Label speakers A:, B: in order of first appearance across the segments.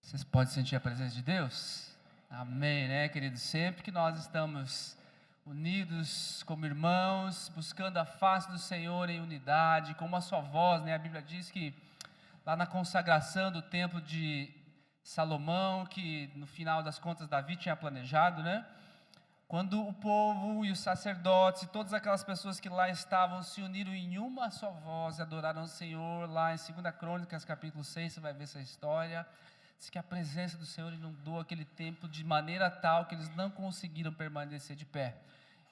A: Vocês podem sentir a presença de Deus? Amém, né, queridos? Sempre que nós estamos unidos como irmãos, buscando a face do Senhor em unidade, com uma só voz, né? A Bíblia diz que lá na consagração do templo de Salomão, que no final das contas Davi tinha planejado, né? Quando o povo e os sacerdotes e todas aquelas pessoas que lá estavam se uniram em uma só voz e adoraram o Senhor, lá em 2 Crônicas capítulo 6, você vai ver essa história. Diz que a presença do Senhor inundou aquele templo de maneira tal que eles não conseguiram permanecer de pé.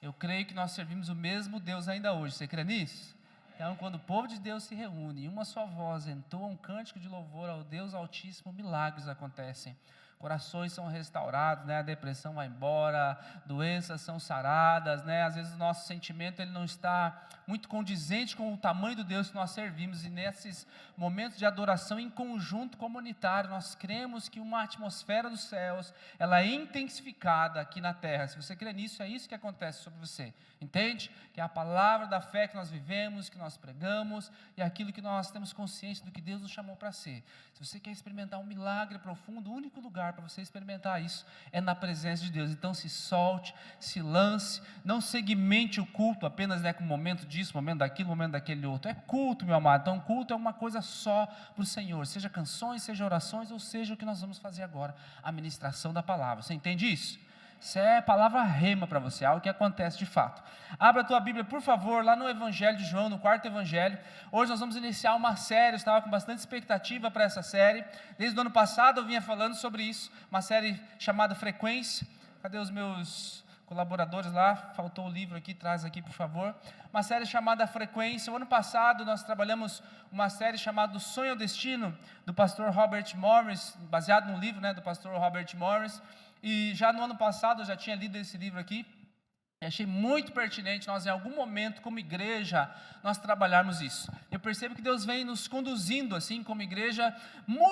A: Eu creio que nós servimos o mesmo Deus ainda hoje, você crê nisso? Então, quando o povo de Deus se reúne, em uma só voz, entoa um cântico de louvor ao Deus Altíssimo, milagres acontecem. Corações são restaurados, né? A depressão vai embora, doenças são saradas, né? Às vezes o nosso sentimento ele não está muito condizente com o tamanho do Deus que nós servimos, e nesses momentos de adoração em conjunto comunitário, nós cremos que uma atmosfera dos céus, ela é intensificada aqui na terra. Se você crê nisso, é isso que acontece sobre você, entende? Que é a palavra da fé que nós vivemos, que nós pregamos, e aquilo que nós temos consciência do que Deus nos chamou para ser. Se você quer experimentar um milagre profundo, o único lugar para você experimentar isso é na presença de Deus. Então se solte, se lance, não segmente o culto apenas, né, com um momento disso, momento daquilo, momento daquele outro. É culto, meu amado. Então culto é uma coisa só para o Senhor, seja canções, seja orações, ou seja o que nós vamos fazer agora, a ministração da palavra. Você entende isso? Isso é palavra rema para você, algo que acontece de fato. Abra a tua Bíblia, por favor, lá no Evangelho de João, no 4º Evangelho. Hoje nós vamos iniciar uma série, eu estava com bastante expectativa para essa série. Desde o ano passado eu vinha falando sobre isso, uma série chamada Frequência. Cadê os meus colaboradores lá? Faltou o livro aqui, traz aqui por favor. Uma série chamada Frequência. O ano passado nós trabalhamos uma série chamada O Sonho ao Destino, do pastor Robert Morris, baseado no livro, né, do pastor Robert Morris. E já no ano passado eu já tinha lido esse livro aqui, e achei muito pertinente nós em algum momento como igreja, nós trabalharmos isso. Eu percebo que Deus vem nos conduzindo assim como igreja,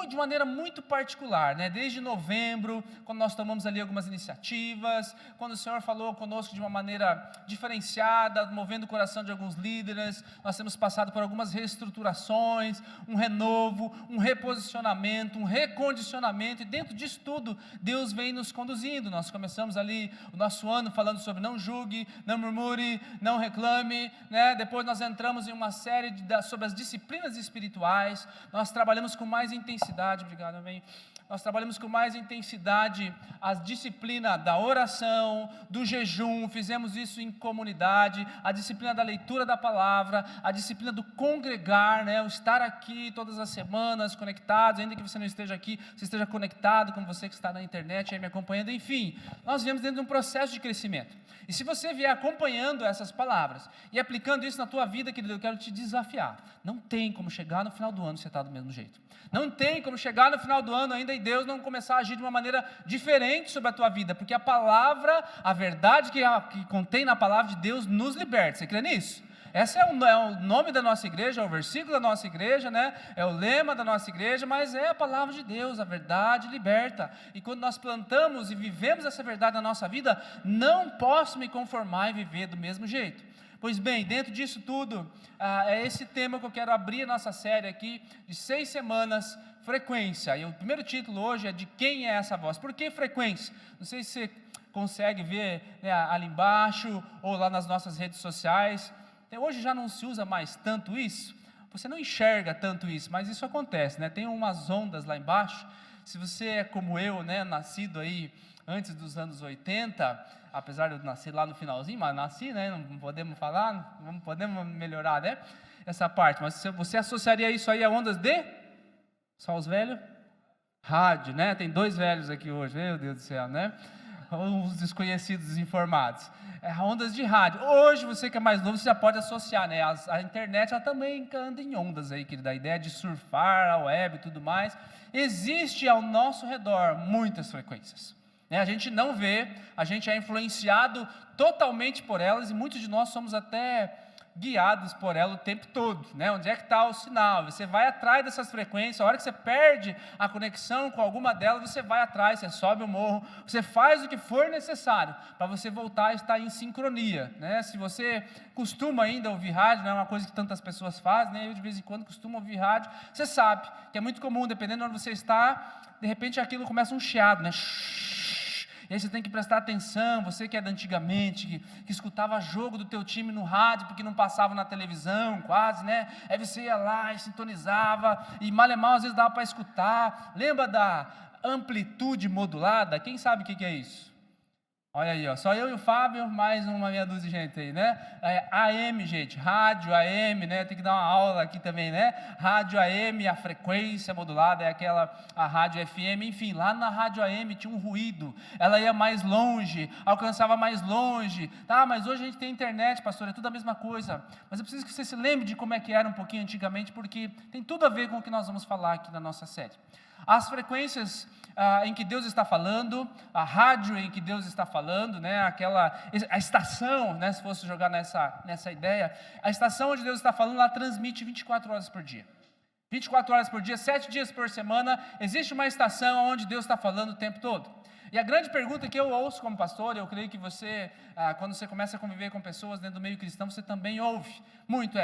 A: de maneira muito particular, né? Desde novembro, quando nós tomamos ali algumas iniciativas, quando o Senhor falou conosco de uma maneira diferenciada, movendo o coração de alguns líderes, nós temos passado por algumas reestruturações, um renovo, um reposicionamento, um recondicionamento, e dentro disso tudo, Deus vem nos conduzindo. Nós começamos ali o nosso ano falando sobre não julgue, não murmure, não reclame, né? Depois nós entramos em uma série sobre as disciplinas espirituais. Nós trabalhamos com mais intensidade, obrigado, amém. Nós trabalhamos com mais intensidade a disciplina da oração, do jejum, fizemos isso em comunidade, a disciplina da leitura da palavra, a disciplina do congregar, né? O estar aqui todas as semanas conectados, ainda que você não esteja aqui, você esteja conectado, como você que está na internet aí me acompanhando, enfim, nós viemos dentro de um processo de crescimento. E se você vier acompanhando essas palavras e aplicando isso na tua vida, querido, eu quero te desafiar. Não tem como chegar no final do ano você estar do mesmo jeito. Não tem como chegar no final do ano ainda e Deus não começar a agir de uma maneira diferente sobre a tua vida, porque a palavra, a verdade que contém na palavra de Deus nos liberta. Você crê nisso? Esse é o nome da nossa igreja, é o versículo da nossa igreja, né? É o lema da nossa igreja, mas é a palavra de Deus, a verdade liberta. E quando nós plantamos e vivemos essa verdade na nossa vida, não posso me conformar e viver do mesmo jeito. Pois bem, dentro disso tudo, é esse tema que eu quero abrir a nossa série aqui, de 6 semanas, frequência. E o primeiro título hoje é de quem é essa voz. Por que frequência? Não sei se você consegue ver, né, ali embaixo, ou lá nas nossas redes sociais. Hoje já não se usa mais tanto isso, você não enxerga tanto isso, mas isso acontece, né? Tem umas ondas lá embaixo. Se você é como eu, né, nascido aí antes dos anos 80, apesar de eu nascer lá no finalzinho, mas nasci, né, não podemos falar, não podemos melhorar, né, essa parte, mas você associaria isso aí a ondas de, só os velhos? Rádio, né? Tem 2 velhos aqui hoje, meu Deus do céu, né? Os desconhecidos, desinformados. Ondas de rádio. Hoje, você que é mais novo, você já pode associar, né? A internet, ela também anda em ondas aí, querida. A ideia de surfar a web e tudo mais. Existe ao nosso redor muitas frequências, né? A gente não vê, a gente é influenciado totalmente por elas, e muitos de nós somos até guiados por ela o tempo todo, né? Onde é que está o sinal? Você vai atrás dessas frequências, a hora que você perde a conexão com alguma delas, você vai atrás, você sobe o morro, você faz o que for necessário para você voltar a estar em sincronia, né? Se você costuma ainda ouvir rádio, não é uma coisa que tantas pessoas fazem, né? Eu de vez em quando costumo ouvir rádio, você sabe que é muito comum, dependendo de onde você está, de repente aquilo começa um chiado, né? E aí você tem que prestar atenção, você que é da antigamente, que escutava jogo do teu time no rádio, porque não passava na televisão quase, né? Aí você ia lá e sintonizava, e mal e mal às vezes dava para escutar. Lembra da amplitude modulada? Quem sabe o que é isso? Olha aí, ó, só eu e o Fábio, mais uma meia dúzia de gente aí, né? AM, gente, rádio AM, né? Tem que dar uma aula aqui também, né? Rádio AM, a frequência modulada é aquela, a rádio FM, enfim, lá na rádio AM tinha um ruído, ela ia mais longe, alcançava mais longe, tá? Mas hoje a gente tem internet, pastor, é tudo a mesma coisa. Mas eu preciso que você se lembre de como é que era um pouquinho antigamente, porque tem tudo a ver com o que nós vamos falar aqui na nossa série. As frequências em que Deus está falando, a rádio em que Deus está falando, né, a estação, né, se fosse jogar nessa ideia, a estação onde Deus está falando, ela transmite 24 horas por dia. 24 horas por dia, 7 dias por semana, existe uma estação onde Deus está falando o tempo todo. E a grande pergunta que eu ouço como pastor, eu creio que você, quando você começa a conviver com pessoas dentro do meio cristão, você também ouve muito,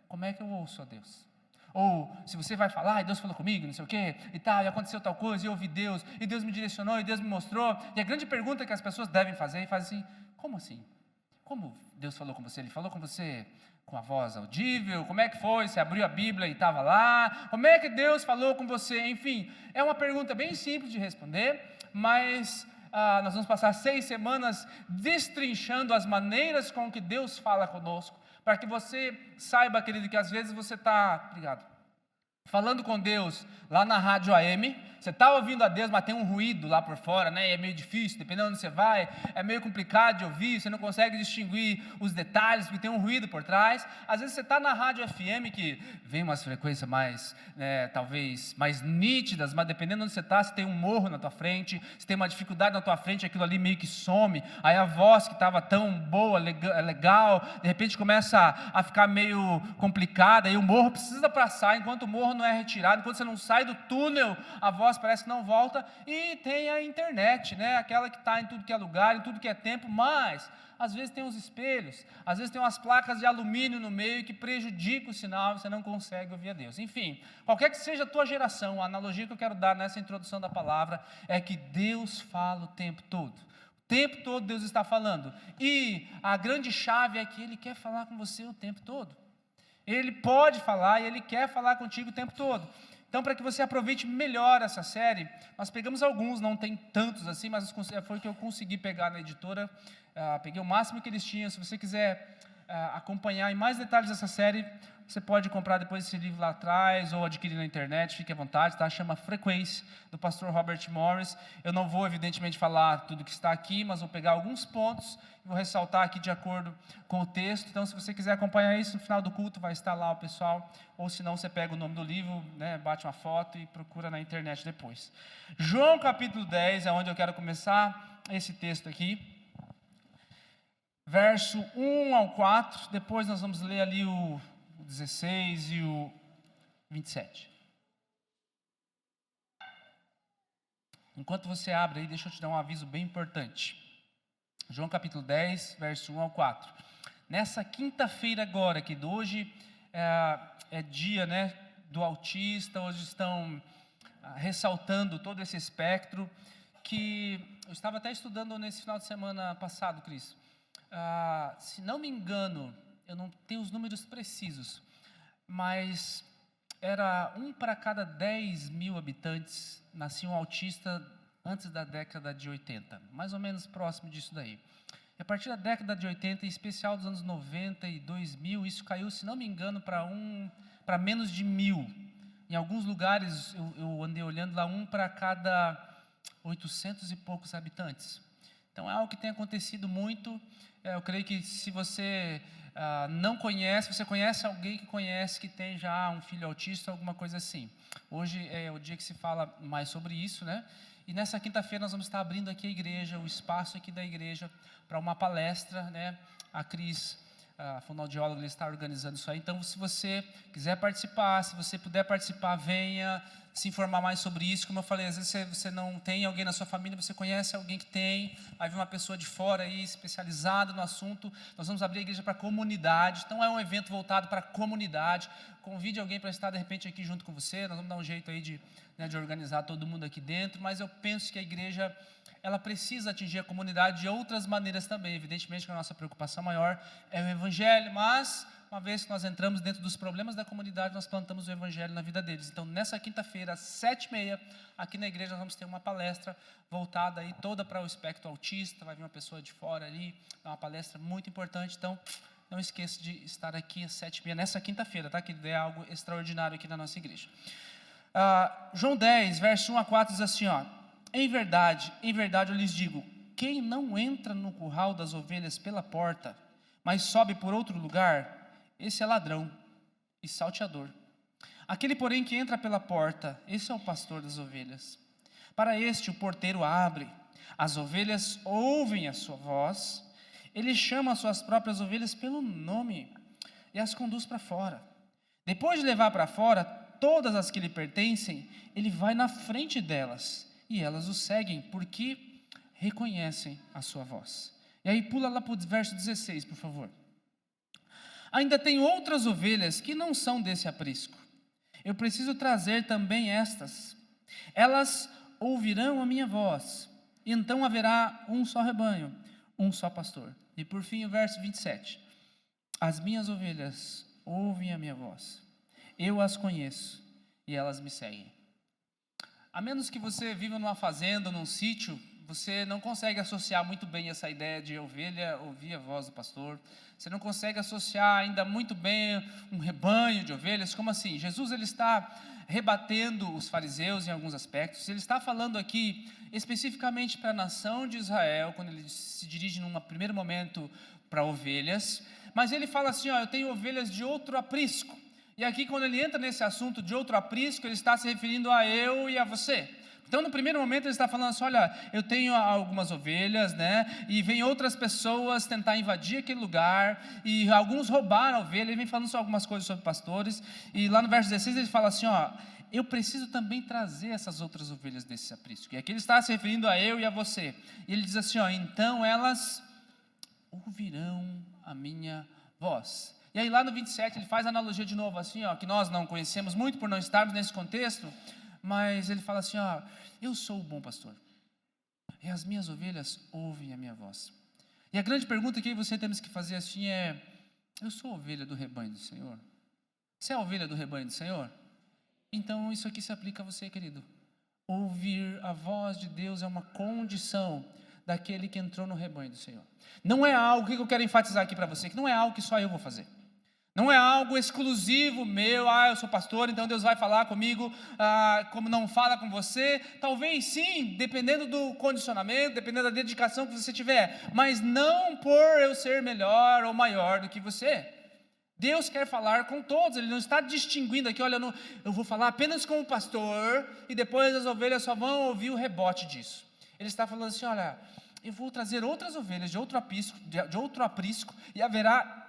A: como é que eu ouço a Deus? Ou se você vai falar, e Deus falou comigo, não sei o quê, e tal, e aconteceu tal coisa, e eu ouvi Deus, e Deus me direcionou, e Deus me mostrou. E a grande pergunta que as pessoas devem fazer, e fazem assim, como assim? Como Deus falou com você? Ele falou com você com a voz audível? Como é que foi? Você abriu a Bíblia e estava lá? Como é que Deus falou com você? Enfim, é uma pergunta bem simples de responder, mas nós vamos passar 6 semanas destrinchando as maneiras com que Deus fala conosco, para que você saiba, querido, que às vezes você está, falando com Deus lá na rádio AM, você está ouvindo a Deus, mas tem um ruído lá por fora, né? E é meio difícil, dependendo de onde você vai, é meio complicado de ouvir, você não consegue distinguir os detalhes, porque tem um ruído por trás. Às vezes você está na rádio FM, que vem umas frequências mais, talvez, mais nítidas, mas dependendo de onde você está, se tem um morro na tua frente, se tem uma dificuldade na tua frente, aquilo ali meio que some, aí a voz que estava tão boa, legal, de repente começa a ficar meio complicada, e o morro precisa passar, enquanto o morro não é retirado, enquanto você não sai do túnel, a voz parece que não volta. E tem a internet, né? Aquela que está em tudo que é lugar, em tudo que é tempo, mas às vezes tem uns espelhos, às vezes tem umas placas de alumínio no meio que prejudicam o sinal e você não consegue ouvir a Deus. Enfim, qualquer que seja a tua geração, a analogia que eu quero dar nessa introdução da palavra é que Deus fala o tempo todo. O tempo todo Deus está falando, e a grande chave é que Ele quer falar com você o tempo todo. Ele pode falar e Ele quer falar contigo o tempo todo. Então, para que você aproveite melhor essa série, nós pegamos alguns, não tem tantos assim, mas foi o que eu consegui pegar na editora, peguei o máximo que eles tinham. Se você quiser acompanhar em mais detalhes essa série, você pode comprar depois esse livro lá atrás, ou adquirir na internet, fique à vontade, tá? Chama Frequência, do pastor Robert Morris. Eu não vou, evidentemente, falar tudo que está aqui, mas vou pegar alguns pontos e vou ressaltar aqui de acordo com o texto. Então, se você quiser acompanhar isso, no final do culto vai estar lá o pessoal, ou se não, você pega o nome do livro, né, bate uma foto e procura na internet depois. João capítulo 10 é onde eu quero começar esse texto aqui. Verso 1 ao 4, depois nós vamos ler ali o 16 e o 27. Enquanto você abre aí, deixa eu te dar um aviso bem importante. João capítulo 10, verso 1 ao 4. Nessa quinta-feira agora, que hoje é dia, né, do autista, hoje estão ressaltando todo esse espectro, que eu estava até estudando nesse final de semana passado, Cris. Se não me engano, eu não tenho os números precisos, mas era 1 para cada 10 mil habitantes nascia um autista antes da década de 80, mais ou menos próximo disso daí. E a partir da década de 80, em especial dos anos 90 e 2000, isso caiu, se não me engano, para menos de 1.000. Em alguns lugares, eu andei olhando lá, 1 para cada 800 e poucos habitantes. Então, é algo que tem acontecido muito. Eu creio que se você não conhece, você conhece alguém que conhece, que tem já um filho autista, alguma coisa assim. Hoje é o dia que se fala mais sobre isso, né? E nessa quinta-feira nós vamos estar abrindo aqui a igreja, o espaço aqui da igreja, para uma palestra, né? A Cris a fonoaudióloga ele está organizando isso aí. Então, se você quiser participar, se você puder participar, venha se informar mais sobre isso. Como eu falei, às vezes você não tem alguém na sua família, você conhece alguém que tem, vai vir uma pessoa de fora aí, especializada no assunto. Nós vamos abrir a igreja para a comunidade, então é um evento voltado para a comunidade. Convide alguém para estar de repente aqui junto com você, nós vamos dar um jeito aí de organizar todo mundo aqui dentro, mas eu penso que a igreja, ela precisa atingir a comunidade de outras maneiras também. Evidentemente que a nossa preocupação maior é o evangelho, mas uma vez que nós entramos dentro dos problemas da comunidade, nós plantamos o evangelho na vida deles. Então, nessa quinta-feira, às 7h30, aqui na igreja, nós vamos ter uma palestra voltada aí toda para o espectro autista. Vai vir uma pessoa de fora ali, é uma palestra muito importante. Então, não esqueça de estar aqui às 7h30, nessa quinta-feira, tá? Que é algo extraordinário aqui na nossa igreja. João 10, verso 1 a 4 diz assim, ó: em verdade eu lhes digo, quem não entra no curral das ovelhas pela porta, mas sobe por outro lugar, esse é ladrão e salteador. Aquele, porém, que entra pela porta, esse é o pastor das ovelhas. Para este o porteiro abre, as ovelhas ouvem a sua voz, ele chama as suas próprias ovelhas pelo nome e as conduz para fora. Depois de levar para fora todas as que lhe pertencem, ele vai na frente delas, e elas o seguem, porque reconhecem a sua voz. E aí pula lá para o verso 16, por favor. Ainda tem outras ovelhas que não são desse aprisco. Eu preciso trazer também estas. Elas ouvirão a minha voz, e então haverá um só rebanho, um só pastor. E por fim o verso 27. As minhas ovelhas ouvem a minha voz. Eu as conheço e elas me seguem. A menos que você viva numa fazenda, num sítio, você não consegue associar muito bem essa ideia de ovelha ouvir a voz do pastor. Você não consegue associar ainda muito bem um rebanho de ovelhas. Como assim? Jesus ele está rebatendo os fariseus em alguns aspectos. Ele está falando aqui especificamente para a nação de Israel, quando ele se dirige num primeiro momento para ovelhas. Mas ele fala assim, ó, eu tenho ovelhas de outro aprisco. E aqui quando ele entra nesse assunto de outro aprisco, ele está se referindo a eu e a você. Então, no primeiro momento, ele está falando assim, olha, eu tenho algumas ovelhas, né, e vem outras pessoas tentar invadir aquele lugar, e alguns roubaram a ovelha. Ele vem falando só algumas coisas sobre pastores, e lá no verso 16 ele fala assim, ó, eu preciso também trazer essas outras ovelhas desse aprisco. E aqui ele está se referindo a eu e a você. E ele diz assim, ó, então elas ouvirão a minha voz. E aí lá no 27 ele faz a analogia de novo assim, ó, que nós não conhecemos muito por não estarmos nesse contexto, mas ele fala assim, ó, eu sou o bom pastor, e as minhas ovelhas ouvem a minha voz. E a grande pergunta que você temos que fazer assim é, eu sou a ovelha do rebanho do Senhor? Você é a ovelha do rebanho do Senhor? Então isso aqui se aplica a você, querido. Ouvir a voz de Deus é uma condição daquele que entrou no rebanho do Senhor. Não é algo, que eu quero enfatizar aqui para você, que não é algo que só eu vou fazer. Não é algo exclusivo meu, eu sou pastor, então Deus vai falar comigo, como não fala com você. Talvez sim, dependendo do condicionamento, dependendo da dedicação que você tiver, mas não por eu ser melhor ou maior do que você. Deus quer falar com todos, Ele não está distinguindo aqui, olha, eu vou falar apenas com o pastor, e depois as ovelhas só vão ouvir o rebote disso. Ele está falando assim, olha, eu vou trazer outras ovelhas de outro aprisco, e haverá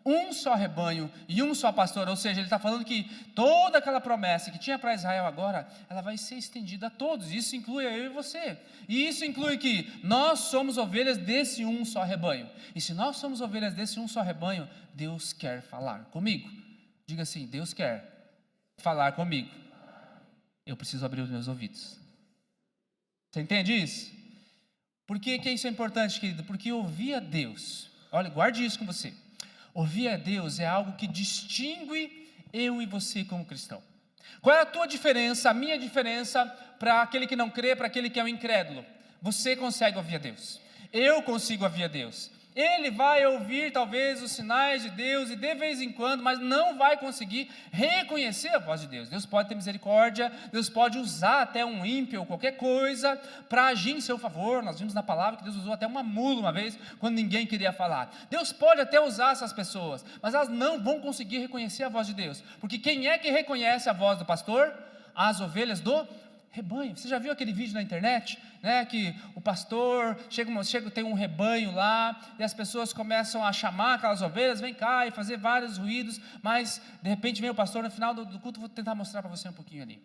A: um só rebanho e um só pastor. Ou seja, ele está falando que toda aquela promessa que tinha para Israel agora, ela vai ser estendida a todos. Isso inclui eu e você. E isso inclui que nós somos ovelhas desse um só rebanho. E se nós somos ovelhas desse um só rebanho, Deus quer falar comigo. Diga assim, Deus quer falar comigo. Eu preciso abrir os meus ouvidos. Você entende isso? Por que isso é importante, querido? Porque ouvir a Deus, olha, guarde isso com você. Ouvir a Deus é algo que distingue eu e você como cristão. Qual é a tua diferença, a minha diferença para aquele que não crê, para aquele que é um incrédulo? Você consegue ouvir a Deus. Eu consigo ouvir a Deus. Ele vai ouvir talvez os sinais de Deus e de vez em quando, mas não vai conseguir reconhecer a voz de Deus. Deus pode ter misericórdia, Deus pode usar até um ímpio ou qualquer coisa para agir em seu favor. Nós vimos na palavra que Deus usou até uma mula uma vez, quando ninguém queria falar. Deus pode até usar essas pessoas, mas elas não vão conseguir reconhecer a voz de Deus, porque quem é que reconhece a voz do pastor? As ovelhas do Rebanho. Você já viu aquele vídeo na internet, né, que o pastor tem um rebanho lá, e as pessoas começam a chamar aquelas ovelhas, vem cá, e fazer vários ruídos, mas de repente vem o pastor no final do culto. Vou tentar mostrar para você um pouquinho ali.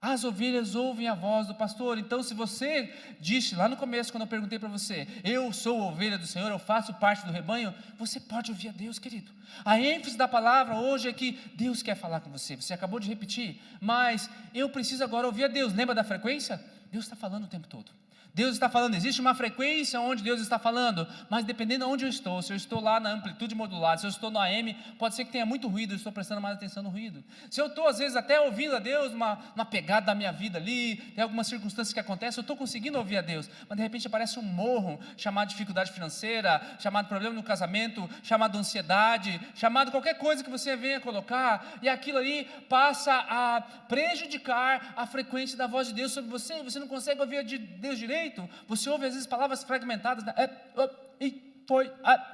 A: As ovelhas ouvem a voz do pastor. Então, se você disse lá no começo, quando eu perguntei para você, eu sou ovelha do Senhor, eu faço parte do rebanho, você pode ouvir a Deus, querido. A ênfase da palavra hoje é que Deus quer falar com você. Você acabou de repetir, mas eu preciso agora ouvir a Deus. Lembra da frequência? Deus está falando o tempo todo. Deus está falando, existe uma frequência onde Deus está falando, mas dependendo de onde eu estou, se eu estou lá na amplitude modulada, se eu estou no AM, pode ser que tenha muito ruído, eu estou prestando mais atenção no ruído. Se eu estou às vezes até ouvindo a Deus, uma pegada da minha vida ali, tem algumas circunstâncias que acontecem, eu estou conseguindo ouvir a Deus, mas de repente aparece um morro, chamado dificuldade financeira, chamado problema no casamento, chamado ansiedade, chamado qualquer coisa que você venha colocar, e aquilo ali passa a prejudicar a frequência da voz de Deus sobre você, você não consegue ouvir a de Deus direito. Você ouve às vezes palavras fragmentadas,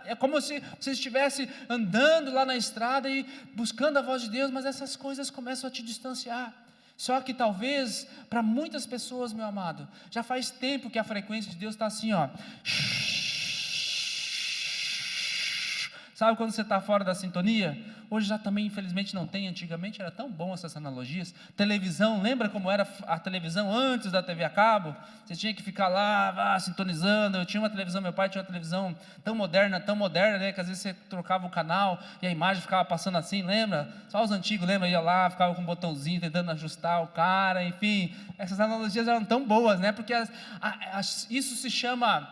A: é como se você estivesse andando lá na estrada e buscando a voz de Deus, mas essas coisas começam a te distanciar. Só que talvez para muitas pessoas, meu amado, já faz tempo que a frequência de Deus está assim, ó. Sabe quando você está fora da sintonia? Hoje já também infelizmente não tem, antigamente era tão bom essas analogias. Televisão, lembra como era a televisão antes da TV a cabo? Você tinha que ficar lá, sintonizando. Eu tinha uma televisão, meu pai tinha uma televisão tão moderna, né, que às vezes você trocava o canal e a imagem ficava passando assim, lembra? Só os antigos, lembra? Ia lá, ficava com um botãozinho tentando ajustar o cara, enfim. Essas analogias eram tão boas, né? Porque isso se chama...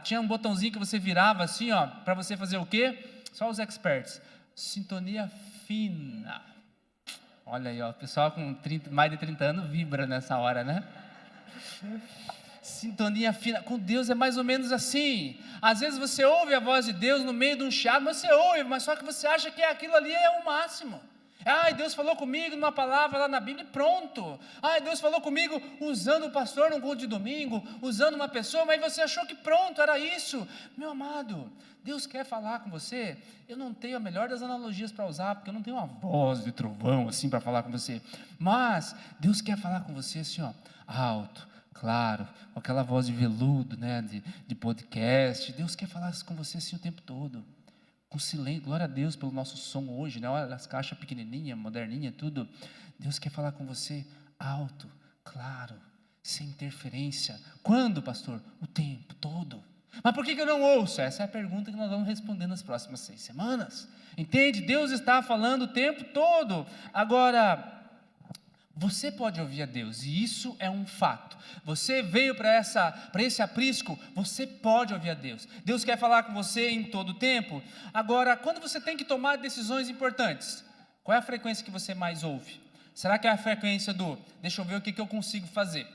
A: tinha um botãozinho que você virava assim, ó, para você fazer o quê? Só os experts. Sintonia fina. Olha aí, ó, o pessoal com mais de 30 anos vibra nessa hora, né? Sintonia fina. Com Deus é mais ou menos assim. Às vezes você ouve a voz de Deus no meio de um chiado, mas você ouve, mas só que você acha que aquilo ali é o máximo. Deus falou comigo numa palavra lá na Bíblia e pronto. Deus falou comigo usando o pastor num culto de domingo, usando uma pessoa, mas você achou que pronto, era isso. Meu amado, Deus quer falar com você. Eu não tenho a melhor das analogias para usar, porque eu não tenho uma voz de trovão assim para falar com você, mas Deus quer falar com você assim, ó, alto, claro, com aquela voz de veludo, né, de podcast. Deus quer falar com você assim o tempo todo. Com silêncio, glória a Deus pelo nosso som hoje, né? Olha as caixas pequenininhas, moderninha, tudo. Deus quer falar com você alto, claro, sem interferência. Quando, pastor? O tempo todo. Mas por que eu não ouço? Essa é a pergunta que nós vamos responder nas próximas 6 semanas. Entende? Deus está falando o tempo todo. Agora, você pode ouvir a Deus, e isso é um fato. Você veio para esse aprisco, você pode ouvir a Deus. Deus quer falar com você em todo o tempo. Agora, quando você tem que tomar decisões importantes, qual é a frequência que você mais ouve? Será que é a frequência deixa eu ver o que eu consigo fazer?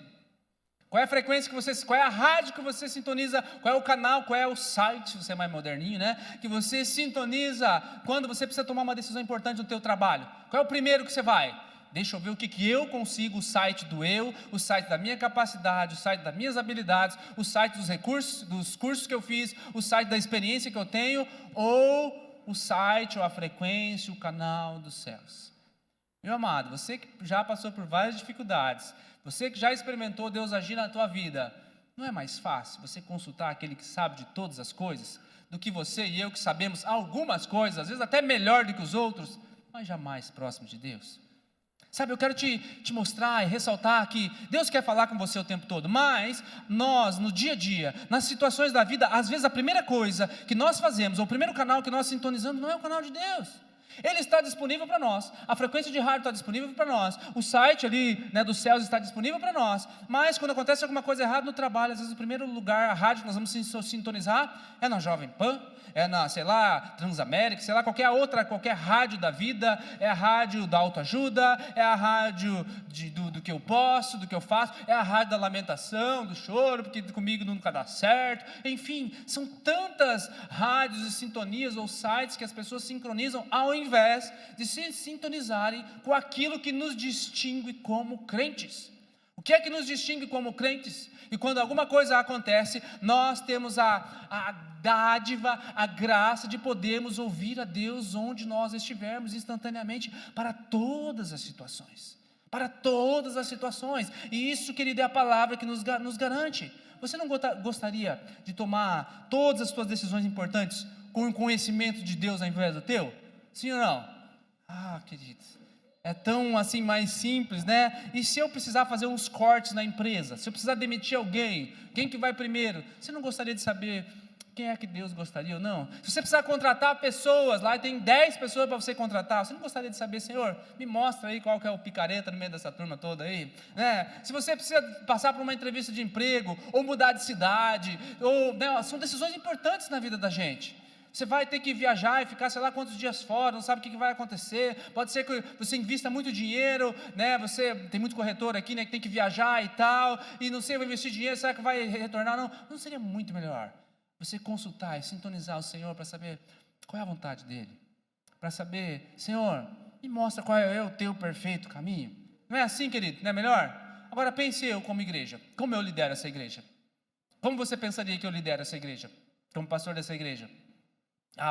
A: Qual é a frequência qual é a rádio que você sintoniza? Qual é o canal, qual é o site, você é mais moderninho, né? Que você sintoniza quando você precisa tomar uma decisão importante no teu trabalho. Qual é o primeiro que você vai? Deixa eu ver o que eu consigo, o site do eu, o site da minha capacidade, o site das minhas habilidades, o site dos recursos, dos cursos que eu fiz, o site da experiência que eu tenho, ou o site, ou a frequência, o canal dos céus. Meu amado, você que já passou por várias dificuldades, você que já experimentou Deus agir na tua vida, não é mais fácil você consultar aquele que sabe de todas as coisas, do que você e eu que sabemos algumas coisas, às vezes até melhor do que os outros, mas jamais próximo de Deus? Sabe, eu quero te mostrar e ressaltar que Deus quer falar com você o tempo todo, mas nós, no dia a dia, nas situações da vida, às vezes a primeira coisa que nós fazemos, ou o primeiro canal que nós sintonizamos, não é o canal de Deus. Ele está disponível para nós, a frequência de rádio está disponível para nós, o site ali, né, dos céus está disponível para nós, mas quando acontece alguma coisa errada no trabalho, às vezes o primeiro lugar, a rádio que nós vamos sintonizar é na Jovem Pan, é na, sei lá, Transamérica, sei lá, qualquer rádio da vida, é a rádio da autoajuda, é a rádio do que eu posso, do que eu faço, é a rádio da lamentação, do choro, porque comigo nunca dá certo, enfim, são tantas rádios e sintonias ou sites que as pessoas sincronizam ao invés de se sintonizarem com aquilo que nos distingue como crentes. O que é que nos distingue como crentes? E quando alguma coisa acontece, nós temos a dádiva, a graça de podermos ouvir a Deus onde nós estivermos instantaneamente para todas as situações. para todas as situações. E isso, querido, é a palavra que nos garante. Você não gostaria de tomar todas as suas decisões importantes com o conhecimento de Deus ao invés do teu? Sim ou não? Querido, é tão assim mais simples, né? E se eu precisar fazer uns cortes na empresa, se eu precisar demitir alguém, quem que vai primeiro? Você não gostaria de saber quem é que Deus gostaria ou não? Se você precisar contratar pessoas, lá tem 10 pessoas para você contratar, você não gostaria de saber, Senhor, me mostra aí qual que é o picareta no meio dessa turma toda aí, né? Se você precisa passar por uma entrevista de emprego, ou mudar de cidade, ou, né, são decisões importantes na vida da gente. Você vai ter que viajar e ficar sei lá quantos dias fora, não sabe o que vai acontecer, pode ser que você invista muito dinheiro, né? Você tem muito corretor aqui, né, que tem que viajar e tal, e não sei, vai investir dinheiro, será que vai retornar? Não seria muito melhor você consultar e sintonizar o Senhor para saber qual é a vontade dEle, para saber, Senhor, me mostra qual é o teu perfeito caminho? Não é assim, querido? Não é melhor? Agora pense eu como igreja, como eu lidero essa igreja? Como você pensaria que eu lidero essa igreja, como pastor dessa igreja?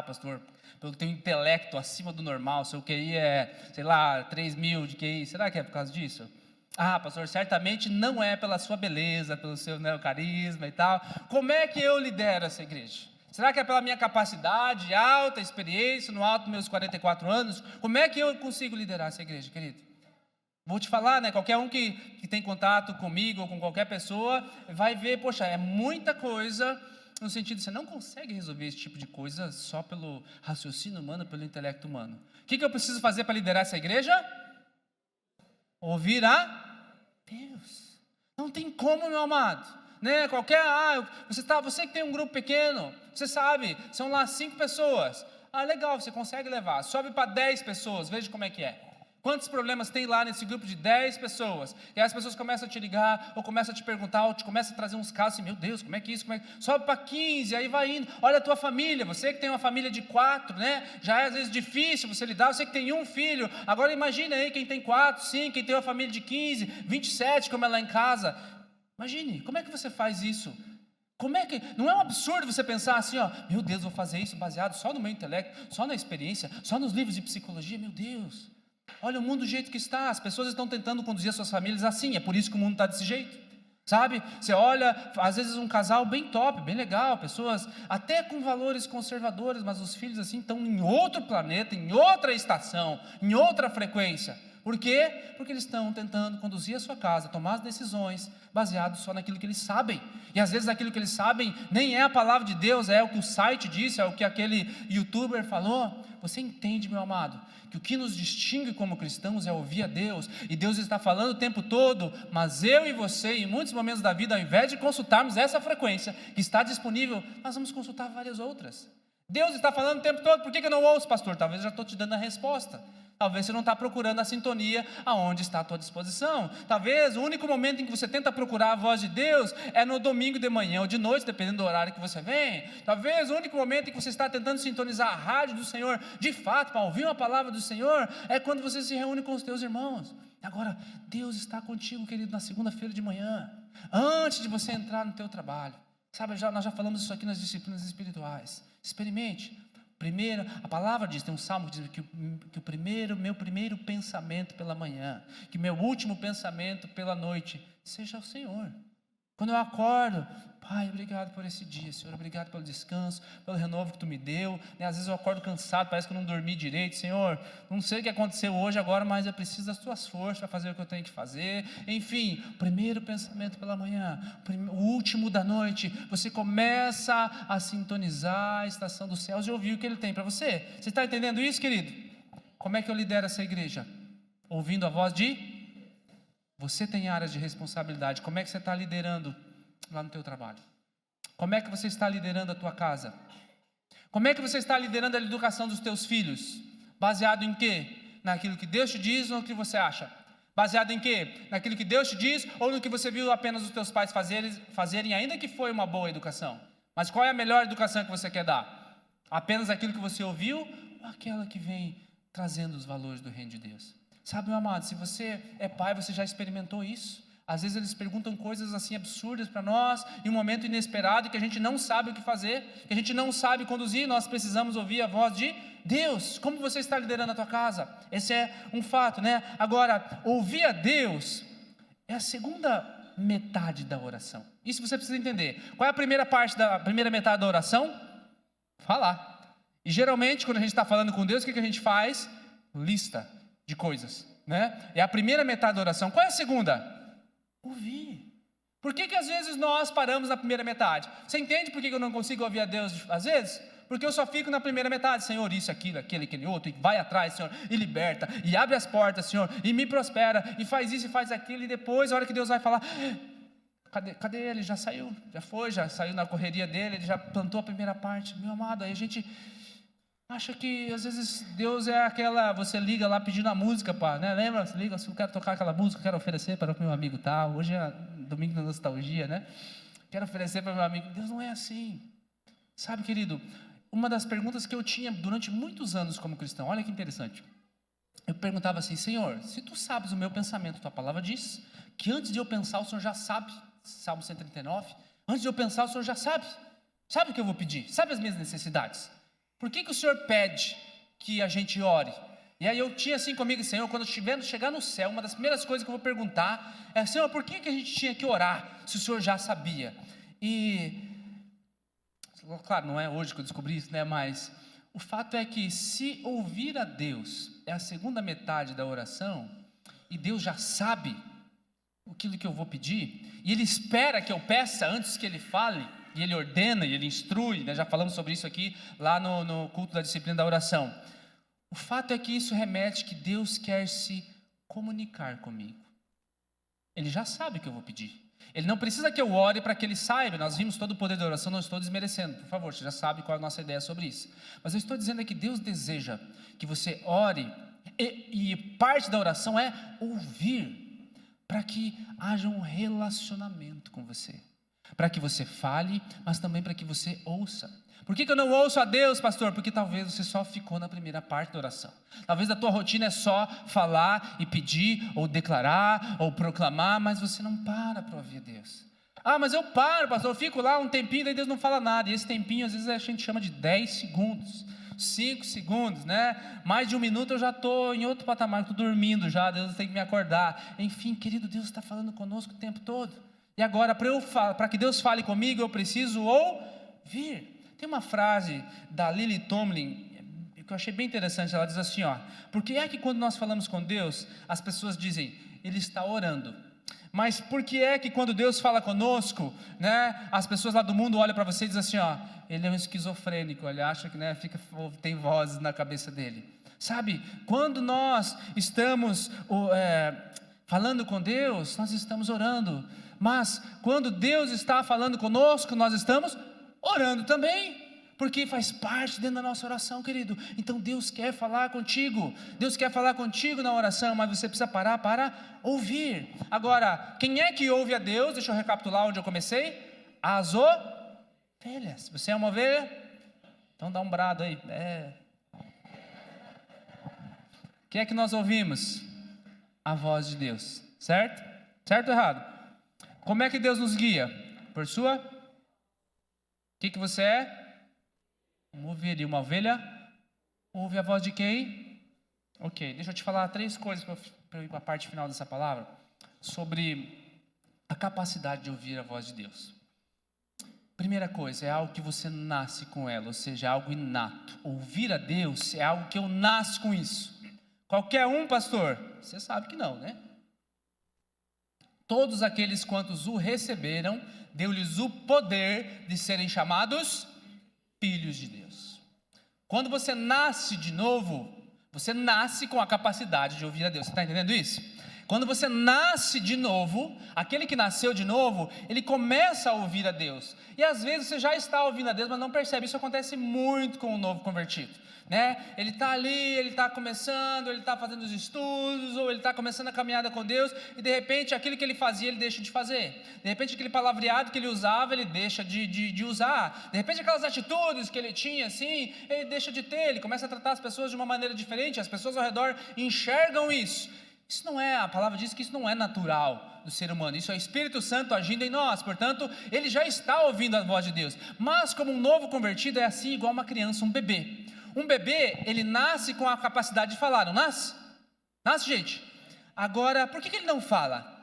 A: Pastor, pelo teu intelecto acima do normal, seu QI é, sei lá, 3.000 de QI, será que é por causa disso? Pastor, certamente não é pela sua beleza, pelo seu, né, carisma e tal. Como é que eu lidero essa igreja? Será que é pela minha capacidade, alta experiência, no alto dos meus 44 anos? Como é que eu consigo liderar essa igreja, querido? Vou te falar, né, qualquer um que tem contato comigo ou com qualquer pessoa, vai ver, poxa, é muita coisa, no sentido de você não consegue resolver esse tipo de coisa só pelo raciocínio humano, pelo intelecto humano. O que eu preciso fazer para liderar essa igreja? Ouvir a Deus. Não tem como, meu amado, né? Você que tem um grupo pequeno, você sabe, são lá 5 pessoas. Legal, você consegue levar. Sobe para 10 pessoas, veja como é que é. Quantos problemas tem lá nesse grupo de 10 pessoas? E aí as pessoas começam a te ligar, ou começam a te perguntar, ou começam a trazer uns casos assim, meu Deus, como é que isso? Sobe para 15, aí vai indo. Olha a tua família, você que tem uma família de 4, né? Já é às vezes difícil você lidar, você que tem um filho. Agora imagine aí quem tem 4, 5, quem tem uma família de 15, 27, como é lá em casa. Imagine, como é que você faz isso? Não é um absurdo você pensar assim, meu Deus, vou fazer isso baseado só no meu intelecto, só na experiência, só nos livros de psicologia, meu Deus. Olha o mundo do jeito que está, as pessoas estão tentando conduzir as suas famílias assim, é por isso que o mundo está desse jeito, sabe? Você olha, às vezes um casal bem top, bem legal, pessoas até com valores conservadores, mas os filhos assim estão em outro planeta, em outra estação, em outra frequência. Por quê? Porque eles estão tentando conduzir a sua casa, tomar as decisões baseadas só naquilo que eles sabem, e às vezes aquilo que eles sabem nem é a palavra de Deus, é o que o site disse, é o que aquele youtuber falou. Você entende, meu amado, que o que nos distingue como cristãos é ouvir a Deus, e Deus está falando o tempo todo, mas eu e você, em muitos momentos da vida, ao invés de consultarmos essa frequência que está disponível, nós vamos consultar várias outras. Deus está falando o tempo todo, por que eu não ouço, pastor? Talvez eu já estou te dando a resposta. Talvez você não está procurando a sintonia aonde está a tua disposição. Talvez o único momento em que você tenta procurar a voz de Deus é no domingo de manhã ou de noite, dependendo do horário que você vem. Talvez o único momento em que você está tentando sintonizar a rádio do Senhor, de fato, para ouvir uma palavra do Senhor, é quando você se reúne com os teus irmãos. Agora, Deus está contigo, querido, na segunda-feira de manhã, antes de você entrar no teu trabalho. Sabe, nós já falamos isso aqui nas disciplinas espirituais. Experimente. Primeiro, a palavra diz, tem um salmo que diz que meu primeiro pensamento pela manhã, que meu último pensamento pela noite, seja o Senhor. Quando eu acordo, Pai, obrigado por esse dia, Senhor, obrigado pelo descanso, pelo renovo que Tu me deu, né? Às vezes eu acordo cansado, parece que eu não dormi direito, Senhor, não sei o que aconteceu hoje agora, mas eu preciso das Tuas forças para fazer o que eu tenho que fazer. Enfim, primeiro pensamento pela manhã, o último da noite, você começa a sintonizar a estação dos céus e ouvir o que Ele tem para você. Você está entendendo isso, querido? Como é que eu lidero essa igreja? Ouvindo a voz de... Você tem áreas de responsabilidade. Como é que você está liderando lá no teu trabalho? Como é que você está liderando a tua casa? Como é que você está liderando a educação dos teus filhos? Baseado em quê? Naquilo que Deus te diz ou no que você acha? Baseado em quê? Naquilo que Deus te diz ou no que você viu apenas os teus pais fazerem, ainda que foi uma boa educação? Mas qual é a melhor educação que você quer dar? Apenas aquilo que você ouviu ou aquela que vem trazendo os valores do reino de Deus? Sabe, meu amado, se você é pai, você já experimentou isso? Às vezes eles perguntam coisas assim absurdas para nós, em um momento inesperado, que a gente não sabe o que fazer, que a gente não sabe conduzir, nós precisamos ouvir a voz de Deus, como você está liderando a tua casa. Esse é um fato, né? Agora, ouvir a Deus é a segunda metade da oração. Isso você precisa entender. Qual é a primeira metade da oração? Falar. E geralmente, quando a gente está falando com Deus, o que a gente faz? Lista de coisas, né? É a primeira metade da oração. Qual é a segunda? Ouvir. Por que às vezes nós paramos na primeira metade? Você entende por que eu não consigo ouvir a Deus às vezes? Porque eu só fico na primeira metade. Senhor, isso, aquilo, aquele outro, e vai atrás, Senhor, e liberta, e abre as portas, Senhor, e me prospera, e faz isso e faz aquilo, e depois, a hora que Deus vai falar, cadê ele? Já saiu, já saiu na correria dele, ele já plantou a primeira parte. Meu amado, aí a gente acha que às vezes Deus é aquela, você liga lá pedindo a música, pá, né? Lembra? Você liga, eu quero tocar aquela música, quero oferecer para o meu amigo tal. Hoje é domingo da nostalgia, né? Quero oferecer para o meu amigo. Deus não é assim. Sabe, querido, uma das perguntas que eu tinha durante muitos anos como cristão, olha que interessante. Eu perguntava assim, Senhor, se tu sabes o meu pensamento, tua palavra diz que antes de eu pensar o Senhor já sabe, Salmo 139, antes de eu pensar o Senhor já sabe o que eu vou pedir, sabe as minhas necessidades. Por que o Senhor pede que a gente ore? E aí eu tinha assim comigo, Senhor, quando eu chegar no céu, uma das primeiras coisas que eu vou perguntar é, Senhor, por que a gente tinha que orar, se o Senhor já sabia? E, claro, não é hoje que eu descobri isso, né? Mas o fato é que se ouvir a Deus é a segunda metade da oração, e Deus já sabe aquilo que eu vou pedir, e Ele espera que eu peça antes que Ele fale, e Ele ordena, e Ele instrui, né? Já falamos sobre isso aqui, lá no culto da disciplina da oração. O fato é que isso remete que Deus quer se comunicar comigo. Ele já sabe o que eu vou pedir. Ele não precisa que eu ore para que Ele saiba. Nós vimos todo o poder da oração, não estou desmerecendo. Por favor, você já sabe qual é a nossa ideia sobre isso. Mas eu estou dizendo é que Deus deseja que você ore, e parte da oração é ouvir, para que haja um relacionamento com você. Para que você fale, mas também para que você ouça. Por que eu não ouço a Deus, pastor? Porque talvez você só ficou na primeira parte da oração. Talvez a tua rotina é só falar e pedir, ou declarar, ou proclamar, mas você não para ouvir a Deus. Ah, mas eu paro, pastor, eu fico lá um tempinho, daí Deus não fala nada. E esse tempinho, às vezes a gente chama de 10 segundos, 5 segundos, né? Mais de 1 minuto eu já estou em outro patamar, estou dormindo já, Deus tem que me acordar. Enfim, querido, Deus está falando conosco o tempo todo. E agora, para que Deus fale comigo, eu preciso ouvir. Tem uma frase da Lily Tomlin que eu achei bem interessante. Ela diz assim, ó: por que é que quando nós falamos com Deus, as pessoas dizem, Ele está orando? Mas por que é que quando Deus fala conosco, né, as pessoas lá do mundo olham para você e dizem assim, ó, Ele é um esquizofrênico, ele acha que, né, tem vozes na cabeça dele. Sabe, quando nós estamos falando com Deus, nós estamos orando. Mas quando Deus está falando conosco, nós estamos orando também, porque faz parte dentro da nossa oração, querido. Então Deus quer falar contigo, Deus quer falar contigo na oração, mas você precisa parar para ouvir. Agora, quem é que ouve a Deus? Deixa eu recapitular onde eu comecei. As ovelhas. Você é uma ovelha? Então dá um brado aí. Quem é que nós ouvimos? A voz de Deus, certo? Certo ou errado? Como é que Deus nos guia? Por sua? O que você é? Uma ovelha. E uma ovelha ouve a voz de quem? Ok, deixa eu te falar 3 coisas para eu ir para a parte final dessa palavra, sobre a capacidade de ouvir a voz de Deus. Primeira coisa, é algo que você nasce com ela, ou seja, é algo inato. Ouvir a Deus é algo que eu nasço com isso. Qualquer um, pastor? Você sabe que não, né? Todos aqueles quantos o receberam, deu-lhes o poder de serem chamados filhos de Deus. Quando você nasce de novo, você nasce com a capacidade de ouvir a Deus. Você está entendendo isso? Quando você nasce de novo, aquele que nasceu de novo, ele começa a ouvir a Deus. E às vezes você já está ouvindo a Deus, mas não percebe. Isso acontece muito com o novo convertido, né? Ele está ali, ele está começando, ele está fazendo os estudos, ou ele está começando a caminhada com Deus, e de repente aquilo que ele fazia, ele deixa de fazer. De repente aquele palavreado que ele usava, ele deixa de usar. De repente aquelas atitudes que ele tinha assim, ele deixa de ter, ele começa a tratar as pessoas de uma maneira diferente, as pessoas ao redor enxergam isso. Isso não é, a palavra diz que isso não é natural do ser humano, isso é o Espírito Santo agindo em nós, portanto, ele já está ouvindo a voz de Deus. Mas como um novo convertido é assim, igual uma criança, um bebê. Um bebê, ele nasce com a capacidade de falar, não nasce? Nasce, gente. Agora, por que ele não fala?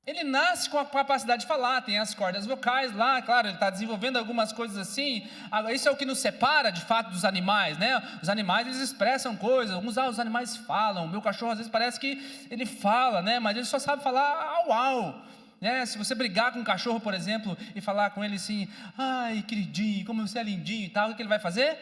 A: Ele nasce com a capacidade de falar, tem as cordas vocais lá, claro, ele está desenvolvendo algumas coisas assim. Isso é o que nos separa, de fato, dos animais, né? Os animais, eles expressam coisas, os animais falam. O meu cachorro, às vezes, parece que ele fala, né? Mas ele só sabe falar au, au. Né? Se você brigar com um cachorro, por exemplo, e falar com ele assim, ai, queridinho, como você é lindinho e tal, o que ele vai fazer?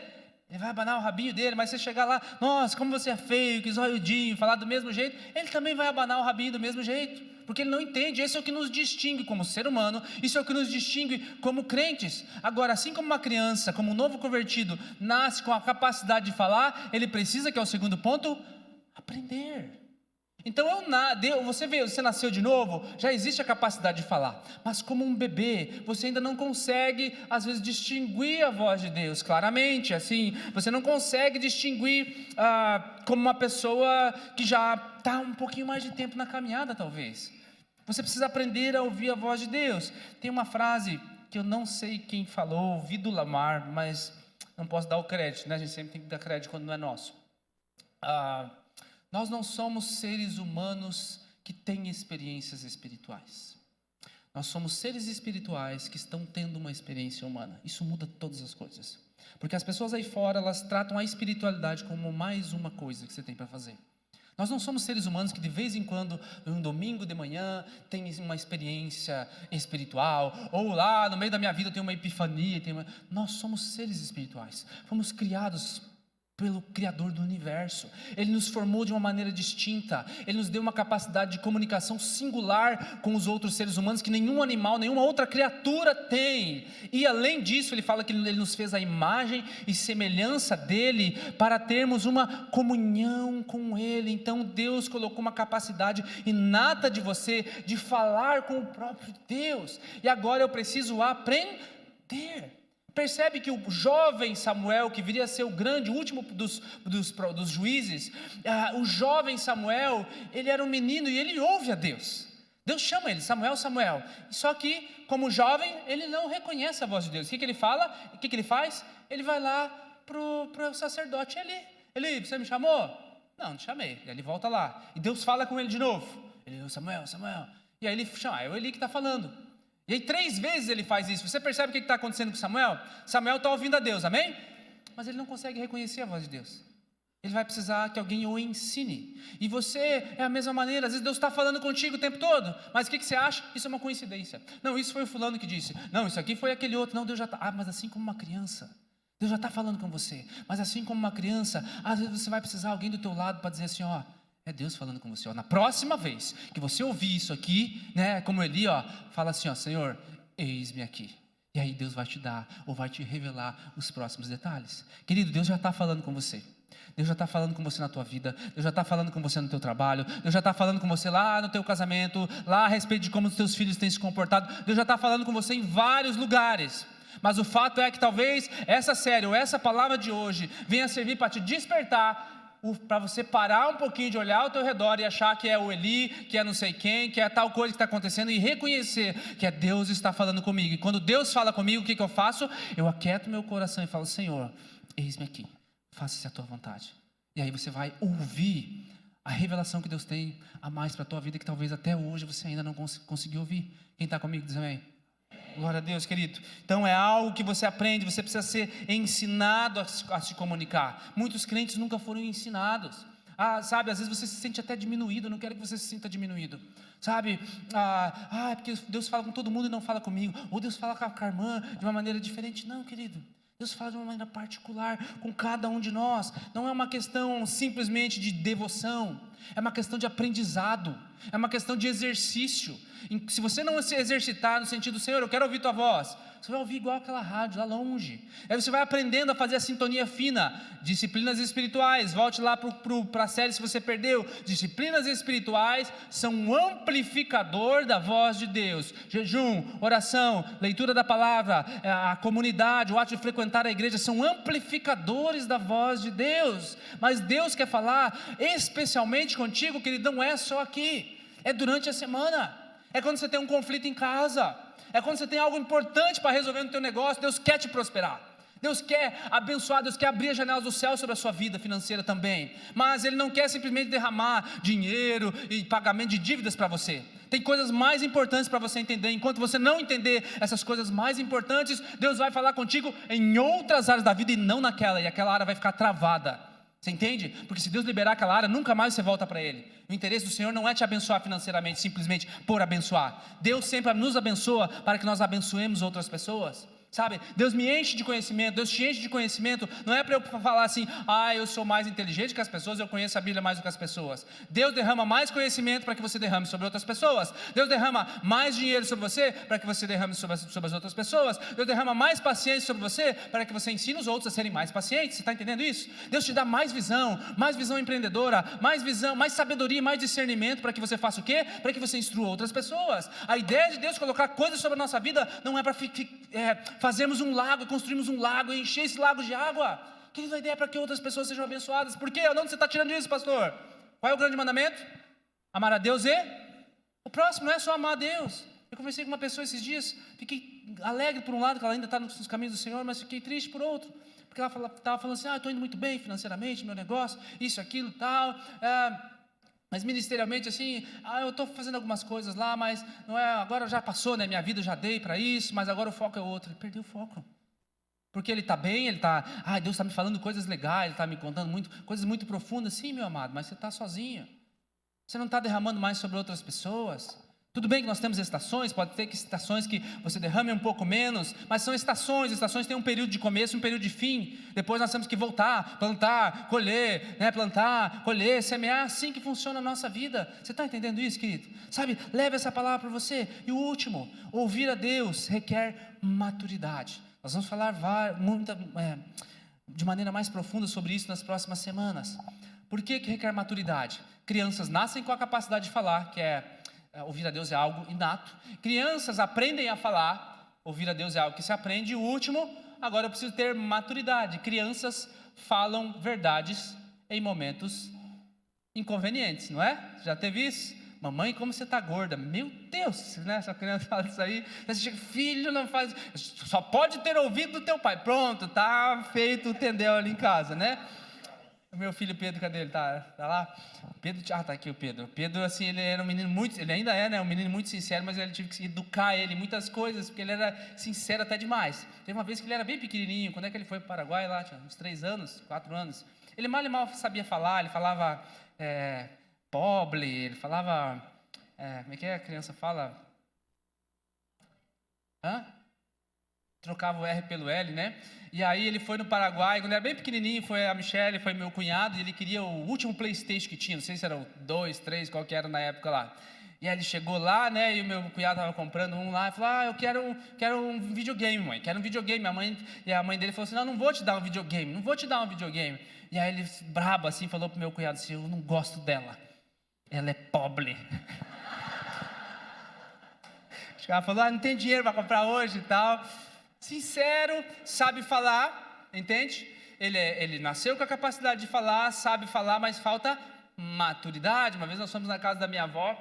A: Ele vai abanar o rabinho dele, mas você chegar lá, nossa, como você é feio, que zoiudinho, falar do mesmo jeito, ele também vai abanar o rabinho do mesmo jeito, porque ele não entende. Esse é o que nos distingue como ser humano, isso é o que nos distingue como crentes. Agora, assim como uma criança, como um novo convertido, nasce com a capacidade de falar, ele precisa, que é o segundo ponto, aprender. Então, você nasceu de novo, já existe a capacidade de falar, mas como um bebê, você ainda não consegue, às vezes, distinguir a voz de Deus claramente, assim, você não consegue distinguir como uma pessoa que já está um pouquinho mais de tempo na caminhada, talvez. Você precisa aprender a ouvir a voz de Deus. Tem uma frase que eu não sei quem falou, ouvi do Lamar, mas não posso dar o crédito, né? A gente sempre tem que dar crédito quando não é nosso. Nós não somos seres humanos que têm experiências espirituais. Nós somos seres espirituais que estão tendo uma experiência humana. Isso muda todas as coisas. Porque as pessoas aí fora, elas tratam a espiritualidade como mais uma coisa que você tem para fazer. Nós não somos seres humanos que de vez em quando, um domingo de manhã, tem uma experiência espiritual, ou lá no meio da minha vida tem uma epifania. Nós somos seres espirituais. Fomos criados pelo Criador do Universo. Ele nos formou de uma maneira distinta, Ele nos deu uma capacidade de comunicação singular com os outros seres humanos que nenhum animal, nenhuma outra criatura tem, e além disso Ele fala que Ele nos fez a imagem e semelhança dEle, para termos uma comunhão com Ele. Então Deus colocou uma capacidade inata de você, de falar com o próprio Deus, e agora eu preciso aprender. Percebe que o jovem Samuel, que viria a ser o grande, o último dos juízes, o jovem Samuel, ele era um menino e ele ouve a Deus. Deus chama ele, Samuel, Samuel. Só que, como jovem, ele não reconhece a voz de Deus. O que ele fala? O que ele faz? Ele vai lá para o sacerdote. Ele, você me chamou? Não te chamei. E ele volta lá. E Deus fala com ele de novo. Ele, Samuel, Samuel. E aí ele chama, é o Eli que está falando. E aí 3 vezes ele faz isso. Você percebe o que está acontecendo com Samuel? Samuel está ouvindo a Deus, amém? Mas ele não consegue reconhecer a voz de Deus. Ele vai precisar que alguém o ensine. E você é a mesma maneira. Às vezes Deus está falando contigo o tempo todo, mas o que você acha? Isso é uma coincidência. Não, isso foi o fulano que disse. Não, isso aqui foi aquele outro. Não, Deus já está. Mas assim como uma criança, Deus já está falando com você. Mas assim como uma criança, às vezes você vai precisar de alguém do teu lado para dizer assim, ó, é Deus falando com você, ó. Na próxima vez que você ouvir isso aqui, né, como Eli, ó, fala assim, ó, Senhor, eis-me aqui. E aí Deus vai te dar, ou vai te revelar os próximos detalhes. Querido, Deus já está falando com você. Deus já está falando com você na tua vida, Deus já está falando com você no teu trabalho, Deus já está falando com você lá no teu casamento, lá a respeito de como os teus filhos têm se comportado, Deus já está falando com você em vários lugares. Mas o fato é que talvez essa série ou essa palavra de hoje venha servir para te despertar, para você parar um pouquinho de olhar ao teu redor e achar que é o Eli, que é não sei quem, que é tal coisa que está acontecendo, e reconhecer que é Deus está falando comigo. E quando Deus fala comigo, o que eu faço? Eu aquieto meu coração e falo, Senhor, eis-me aqui, faça-se a tua vontade. E aí você vai ouvir a revelação que Deus tem a mais para a tua vida, que talvez até hoje você ainda não conseguiu ouvir. Quem está comigo diz amém. Glória a Deus, querido. Então é algo que você aprende, você precisa ser ensinado a se comunicar. Muitos crentes nunca foram ensinados. Sabe, às vezes você se sente até diminuído. Eu não quero que você se sinta diminuído. Sabe, é porque Deus fala com todo mundo e não fala comigo. Ou Deus fala com a irmã de uma maneira diferente. Não, querido. Deus fala de uma maneira particular com cada um de nós. Não é uma questão simplesmente de devoção. É uma questão de aprendizado. É uma questão de exercício. Se você não se exercitar no sentido, Senhor, eu quero ouvir tua voz, você vai ouvir igual aquela rádio lá longe. Aí você vai aprendendo a fazer a sintonia fina. Disciplinas espirituais, volte lá para a série se você perdeu. Disciplinas espirituais são um amplificador da voz de Deus. Jejum, oração, leitura da palavra, a comunidade, o ato de frequentar a igreja são amplificadores da voz de Deus. Mas Deus quer falar especialmente contigo, querido, não é só aqui, é durante a semana. É quando você tem um conflito em casa, é quando você tem algo importante para resolver no teu negócio. Deus quer te prosperar, Deus quer abençoar, Deus quer abrir as janelas do céu sobre a sua vida financeira também, mas Ele não quer simplesmente derramar dinheiro e pagamento de dívidas para você. Tem coisas mais importantes para você entender. Enquanto você não entender essas coisas mais importantes, Deus vai falar contigo em outras áreas da vida e não naquela, e aquela área vai ficar travada. Você entende? Porque se Deus liberar aquela área, nunca mais você volta para Ele. O interesse do Senhor não é te abençoar financeiramente, simplesmente por abençoar. Deus sempre nos abençoa para que nós abençoemos outras pessoas. Sabe, Deus me enche de conhecimento, Deus te enche de conhecimento, não é para eu falar assim, eu sou mais inteligente que as pessoas, eu conheço a Bíblia mais do que as pessoas. Deus derrama mais conhecimento para que você derrame sobre outras pessoas. Deus derrama mais dinheiro sobre você para que você derrame sobre as outras pessoas. Deus derrama mais paciência sobre você para que você ensine os outros a serem mais pacientes. Você está entendendo isso? Deus te dá mais visão empreendedora, mais visão, mais sabedoria, mais discernimento para que você faça o quê? Para que você instrua outras pessoas. A ideia de Deus colocar coisas sobre a nossa vida não é para fazermos um lago, construirmos um lago e encher esse lago de água. Querido, a ideia é para que outras pessoas sejam abençoadas. Por quê? Onde você está tirando isso, pastor? Qual é o grande mandamento? Amar a Deus e o próximo. Não é só amar a Deus. Eu conversei com uma pessoa esses dias, fiquei alegre por um lado, que ela ainda está nos caminhos do Senhor, mas fiquei triste por outro, porque ela estava falando assim, estou indo muito bem financeiramente, meu negócio, isso, aquilo, tal, mas ministerialmente assim, eu estou fazendo algumas coisas lá, mas não é, agora já passou, né, minha vida eu já dei para isso, mas agora o foco é outro. Ele perdeu o foco, porque ele está bem, ele está, Deus está me falando coisas legais, ele está me contando coisas muito profundas. Sim, meu amado, mas você está sozinho, você não está derramando mais sobre outras pessoas. Tudo bem que nós temos estações, pode ter que estações que você derrame um pouco menos, mas são estações têm um período de começo e um período de fim. Depois nós temos que voltar, plantar, colher, plantar, colher, semear. Assim que funciona a nossa vida. Você está entendendo isso, querido? Sabe, leve essa palavra para você. E o último, ouvir a Deus requer maturidade. Nós vamos falar de maneira mais profunda sobre isso nas próximas semanas. Por que requer maturidade? Crianças nascem com a capacidade de falar, que ouvir a Deus é algo inato. Crianças aprendem a falar, ouvir a Deus é algo que se aprende. E o último, agora eu preciso ter maturidade. Crianças falam verdades em momentos inconvenientes, não é? Já teve isso? Mamãe, como você está gorda? Meu Deus, né? Essa criança fala isso aí. Você chega, filho, não faz, só pode ter ouvido do teu pai. Pronto, tá feito o tendel ali em casa, né? O meu filho Pedro, cadê ele? Tá lá? Pedro, tá aqui o Pedro. Pedro, assim, ele era um menino muito, ele ainda é, né? Um menino muito sincero, mas ele tive que educar ele em muitas coisas, porque ele era sincero até demais. Teve uma vez que ele era bem pequenininho, quando é que ele foi para o Paraguai lá? Tinha uns 3 anos, 4 anos. Ele mal e mal sabia falar, ele falava pobre, ele falava, como é que a criança fala? Trocava o R pelo L, né? E aí ele foi no Paraguai, quando ele era bem pequenininho, foi a Michelle, foi meu cunhado, e ele queria o último PlayStation que tinha, não sei se era o 2, 3, qual que era na época lá. E aí ele chegou lá, né, e o meu cunhado estava comprando um lá, e falou, eu quero um videogame, mãe, quero um videogame. E a mãe dele falou assim, não vou te dar um videogame, não vou te dar um videogame. E aí ele, brabo assim, falou pro meu cunhado assim, eu não gosto dela, ela é pobre. Ela falou, não tem dinheiro para comprar hoje e tal. Sincero, sabe falar, entende? Ele nasceu com a capacidade de falar, sabe falar, mas falta maturidade. Uma vez nós fomos na casa da minha avó,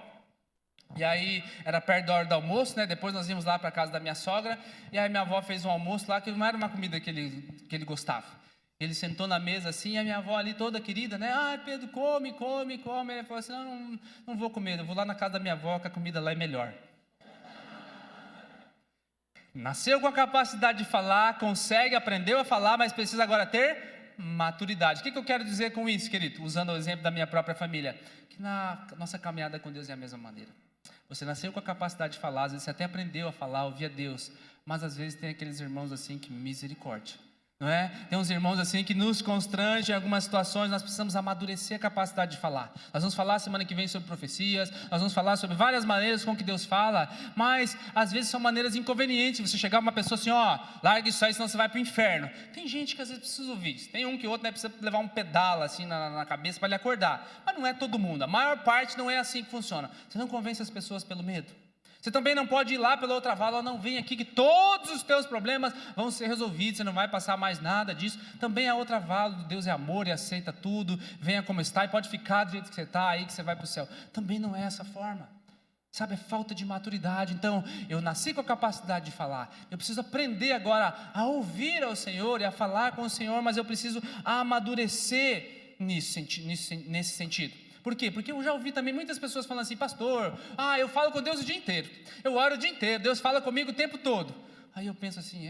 A: e aí era perto da hora do almoço, né? Depois nós íamos lá para a casa da minha sogra, e aí minha avó fez um almoço lá, que não era uma comida que ele gostava. Ele sentou na mesa assim, e a minha avó ali toda querida, né? Pedro, come. Ele falou assim, não vou comer, eu vou lá na casa da minha avó, que a comida lá é melhor. Nasceu com a capacidade de falar, aprendeu a falar, mas precisa agora ter maturidade. O que eu quero dizer com isso, querido? Usando o exemplo da minha própria família. Que na nossa caminhada com Deus é a mesma maneira. Você nasceu com a capacidade de falar, às vezes você até aprendeu a falar, ouvir a Deus, mas às vezes tem aqueles irmãos assim que misericórdia. Não é? Tem uns irmãos assim que nos constrangem em algumas situações, nós precisamos amadurecer a capacidade de falar. Nós vamos falar semana que vem sobre profecias, nós vamos falar sobre várias maneiras com que Deus fala, mas às vezes são maneiras inconvenientes. Você chegar uma pessoa assim, larga isso aí, senão você vai para o inferno. Tem gente que às vezes precisa ouvir isso, tem um que outro, né, precisa levar um pedala assim na cabeça para lhe acordar, mas não é todo mundo, a maior parte não é assim que funciona. Você não convence as pessoas pelo medo. Você também não pode ir lá pela outra vala, não vem aqui que todos os teus problemas vão ser resolvidos, você não vai passar mais nada disso. Também a outra vala, Deus é amor e aceita tudo, venha como está e pode ficar do jeito que você está aí, que você vai para o céu. Também não é essa forma. Sabe, é falta de maturidade. Então, eu nasci com a capacidade de falar. Eu preciso aprender agora a ouvir ao Senhor e a falar com o Senhor, mas eu preciso amadurecer nesse sentido. Por quê? Porque eu já ouvi também muitas pessoas falando assim: pastor, eu falo com Deus o dia inteiro, eu oro o dia inteiro, Deus fala comigo o tempo todo. Aí eu penso assim,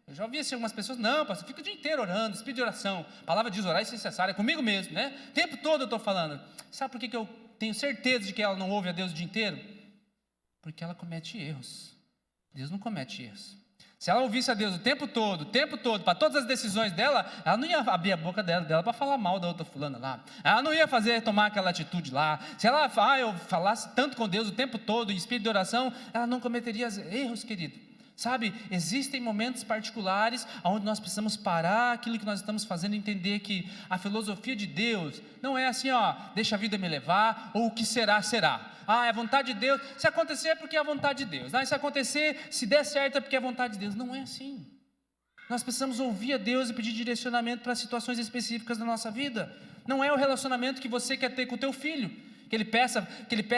A: eu já ouvi assim algumas pessoas: não, pastor, fica o dia inteiro orando, espírito de oração, a palavra diz orar é necessário, é comigo mesmo, né? O tempo todo eu estou falando. Sabe por que eu tenho certeza de que ela não ouve a Deus o dia inteiro? Porque ela comete erros. Deus não comete erros. Se ela ouvisse a Deus o tempo todo, para todas as decisões dela, ela não ia abrir a boca dela para falar mal da outra fulana lá. Ela não ia tomar aquela atitude lá. Se ela eu falasse tanto com Deus o tempo todo, em espírito de oração, ela não cometeria erros, querido. Sabe, existem momentos particulares onde nós precisamos parar aquilo que nós estamos fazendo e entender que a filosofia de Deus não é assim, deixa a vida me levar, ou o que será, será. É a vontade de Deus, se acontecer é porque é a vontade de Deus. Se acontecer, se der certo é porque é a vontade de Deus. Não é assim. Nós precisamos ouvir a Deus e pedir direcionamento para situações específicas da nossa vida. Não é o relacionamento que você quer ter com o teu filho, que ele peça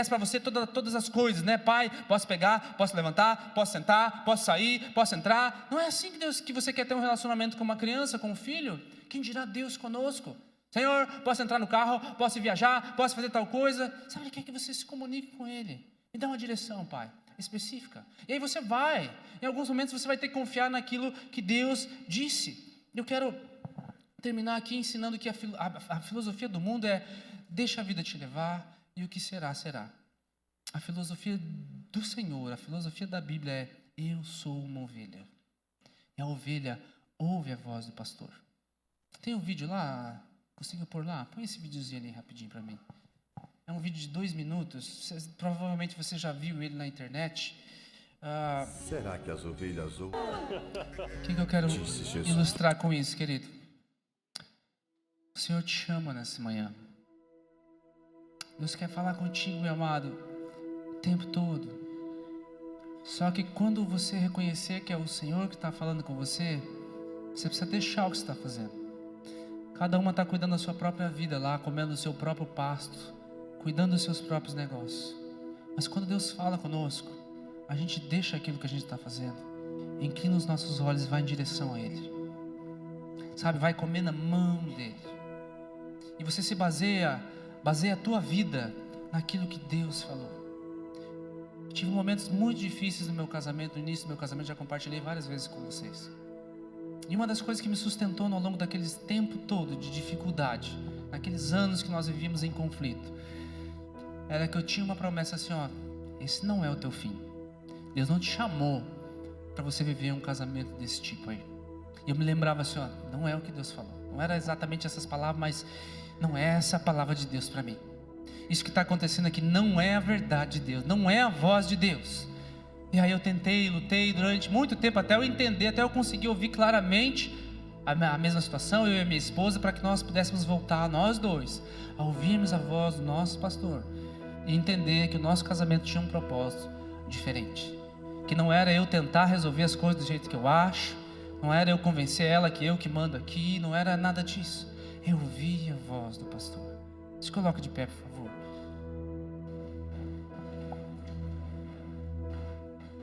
A: para você todas as coisas, né? Pai, posso pegar, posso levantar, posso sentar, posso sair, posso entrar. Não é assim que você quer ter um relacionamento com uma criança, com um filho. Quem dirá Deus conosco? Senhor, posso entrar no carro, posso viajar, posso fazer tal coisa. Sabe, Ele quer que você se comunique com Ele. Me dá uma direção, Pai, específica. E aí você vai. Em alguns momentos você vai ter que confiar naquilo que Deus disse. Eu quero terminar aqui ensinando que a filosofia do mundo é: deixa a vida te levar, e o que será, será. A filosofia do Senhor, a filosofia da Bíblia é: eu sou uma ovelha. E a ovelha ouve a voz do pastor. Tem um vídeo lá? Consigo pôr lá? Põe esse videozinho ali rapidinho para mim. É um vídeo de 2 minutos. Provavelmente você já viu ele na internet.
B: Será que as ovelhas ouvem?
A: O que eu quero ilustrar com isso, querido? O Senhor te chama nessa manhã. Deus quer falar contigo, meu amado, o tempo todo. Só que quando você reconhecer que é o Senhor que está falando com você, você precisa deixar o que você está fazendo. Cada uma está cuidando da sua própria vida lá, comendo o seu próprio pasto, cuidando dos seus próprios negócios. Mas quando Deus fala conosco, a gente deixa aquilo que a gente está fazendo, inclina os nossos olhos e vai em direção a Ele. Sabe, vai comer na mão dEle. E você se baseia a tua vida naquilo que Deus falou. Tive momentos muito difíceis no meu casamento, no início do meu casamento, já compartilhei várias vezes com vocês. E uma das coisas que me sustentou ao longo daqueles tempo todo de dificuldade, naqueles anos que nós vivíamos em conflito, era que eu tinha uma promessa assim: esse não é o teu fim. Deus não te chamou para você viver um casamento desse tipo aí. E eu me lembrava assim: não é o que Deus falou. Não era exatamente essas palavras, mas não é essa a palavra de Deus para mim. Isso que está acontecendo aqui não é a verdade de Deus, não é a voz de Deus. E aí eu lutei durante muito tempo até eu entender, até eu conseguir ouvir claramente a mesma situação, eu e a minha esposa, para que nós pudéssemos voltar, nós dois, a ouvirmos a voz do nosso pastor e entender que o nosso casamento tinha um propósito diferente. Que não era eu tentar resolver as coisas do jeito que eu acho, não era eu convencer ela que eu que mando aqui, não era nada disso. Eu ouvi a voz do pastor. Se coloca de pé, por favor.